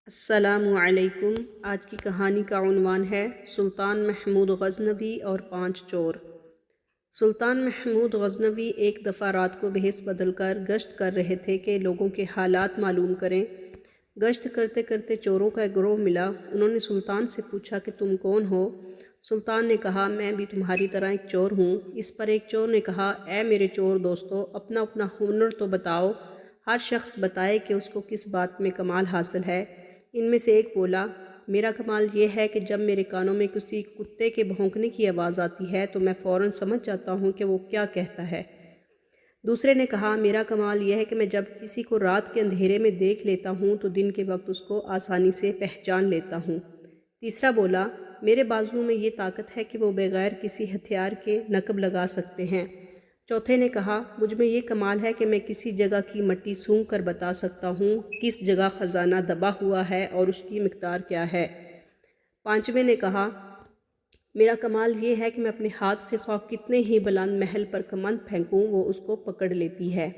السلام علیکم۔ آج کی کہانی کا عنوان ہے سلطان محمود غزنوی اور 5 چور۔ سلطان محمود غزنوی ایک دفعہ رات کو بھیس بدل کر گشت کر رہے تھے کہ لوگوں کے حالات معلوم کریں۔ گشت کرتے کرتے چوروں کا ایک گروہ ملا۔ انہوں نے سلطان سے پوچھا کہ تم کون ہو؟ سلطان نے کہا میں بھی تمہاری طرح ایک چور ہوں۔ اس پر ایک چور نے کہا اے میرے چور دوستو، اپنا اپنا ہنر تو بتاؤ۔ ہر شخص بتائے کہ اس کو کس بات میں کمال حاصل ہے۔ ان میں سے ایک بولا میرا کمال یہ ہے کہ جب میرے کانوں میں کسی کتے کے بھونکنے کی آواز آتی ہے تو میں فوراً سمجھ جاتا ہوں کہ وہ کیا کہتا ہے۔ دوسرے نے کہا میرا کمال یہ ہے کہ میں جب کسی کو رات کے اندھیرے میں دیکھ لیتا ہوں تو دن کے وقت اس کو آسانی سے پہچان لیتا ہوں۔ تیسرا بولا میرے بازو میں یہ طاقت ہے کہ وہ بغیر کسی ہتھیار کے نقب لگا سکتے ہیں۔ چوتھے نے کہا مجھ میں یہ کمال ہے کہ میں کسی جگہ کی مٹی سونگھ کر بتا سکتا ہوں کس جگہ خزانہ دبا ہوا ہے اور اس کی مقدار کیا ہے۔ پانچویں نے کہا میرا کمال یہ ہے کہ میں اپنے ہاتھ سے خواہ کتنے ہی بلند محل پر کمند پھینکوں وہ اس کو پکڑ لیتی ہے۔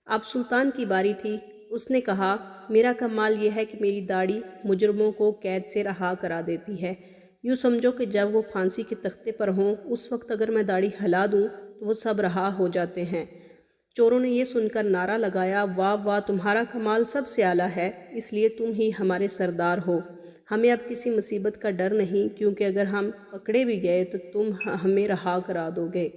اب سلطان کی باری تھی۔ اس نے کہا میرا کمال یہ ہے کہ میری داڑھی مجرموں کو قید سے رہا کرا دیتی ہے۔ یوں سمجھو کہ جب وہ پھانسی کے تختے پر ہوں اس وقت اگر میں داڑھی ہلا دوں تو وہ سب رہا ہو جاتے ہیں۔ چوروں نے یہ سن کر نعرہ لگایا واہ واہ، تمہارا کمال سب سے اعلیٰ ہے، اس لیے تم ہی ہمارے سردار ہو۔ ہمیں اب کسی مصیبت کا ڈر نہیں، کیونکہ اگر ہم پکڑے بھی گئے تو تم ہمیں رہا کرا دو گے۔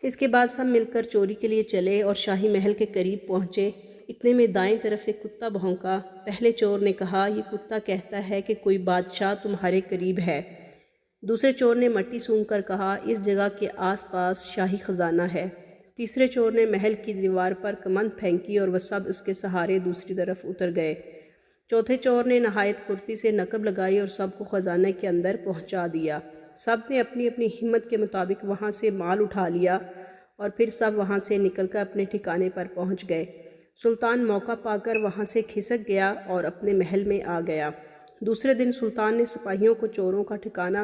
اس کے بعد سب مل کر چوری کے لیے چلے اور شاہی محل کے قریب پہنچے۔ اتنے میں دائیں طرف ایک کتا بھونکا۔ پہلے چور نے کہا یہ کتا کہتا ہے کہ کوئی بادشاہ تمہارے قریب ہے۔ دوسرے چور نے مٹی سونگھ کر کہا اس جگہ کے آس پاس شاہی خزانہ ہے۔ تیسرے چور نے محل کی دیوار پر کمند پھینکی اور وہ سب اس کے سہارے دوسری طرف اتر گئے۔ چوتھے چور نے نہایت پھرتی سے نقب لگائی اور سب کو خزانہ کے اندر پہنچا دیا۔ سب نے اپنی اپنی ہمت کے مطابق وہاں سے مال اٹھا لیا اور پھر سب وہاں سے نکل کر اپنے ٹھکانے پر پہنچ گئے۔ سلطان موقع پا کر وہاں سے کھسک گیا اور اپنے محل میں آ گیا۔ دوسرے دن سلطان نے سپاہیوں کو چوروں کا ٹھکانہ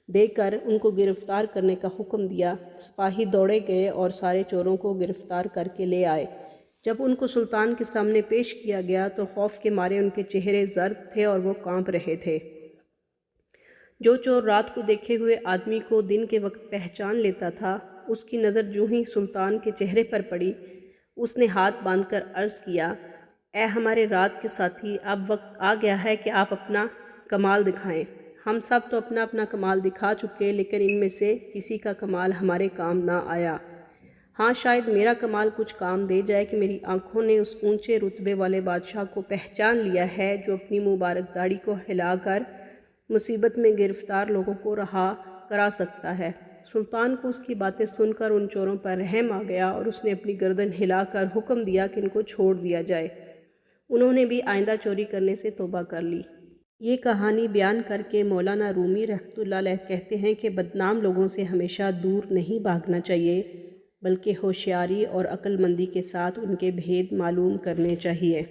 دے کر ان کو گرفتار کرنے کا حکم دیا۔ سپاہی دوڑے گئے اور سارے چوروں کو گرفتار کر کے لے آئے۔ جب ان کو سلطان کے سامنے پیش کیا گیا تو خوف کے مارے ان کے چہرے زرد تھے اور وہ کانپ رہے تھے۔ جو چور رات کو دیکھے ہوئے آدمی کو دن کے وقت پہچان لیتا تھا، اس کی نظر جو ہی سلطان کے چہرے پر پڑی اس نے ہاتھ باندھ کر عرض کیا اے ہمارے رات کے ساتھی، اب وقت آ گیا ہے کہ آپ اپنا کمال دکھائیں۔ ہم سب تو اپنا اپنا کمال دکھا چکے، لیکن ان میں سے کسی کا کمال ہمارے کام نہ آیا۔ ہاں شاید میرا کمال کچھ کام دے جائے کہ میری آنکھوں نے اس اونچے رتبے والے بادشاہ کو پہچان لیا ہے جو اپنی مبارک داڑھی کو ہلا کر مصیبت میں گرفتار لوگوں کو رہا کرا سکتا ہے۔ سلطان کو اس کی باتیں سن کر ان چوروں پر رحم آ گیا اور اس نے اپنی گردن ہلا کر حکم دیا کہ ان کو چھوڑ دیا جائے۔ انہوں نے بھی آئندہ چوری کرنے سے توبہ کر لی۔ یہ کہانی بیان کر کے مولانا رومی رحمۃ اللہ علیہ کہتے ہیں کہ بدنام لوگوں سے ہمیشہ دور نہیں بھاگنا چاہیے، بلکہ ہوشیاری اور عقل مندی کے ساتھ ان کے بھید معلوم کرنے چاہیے۔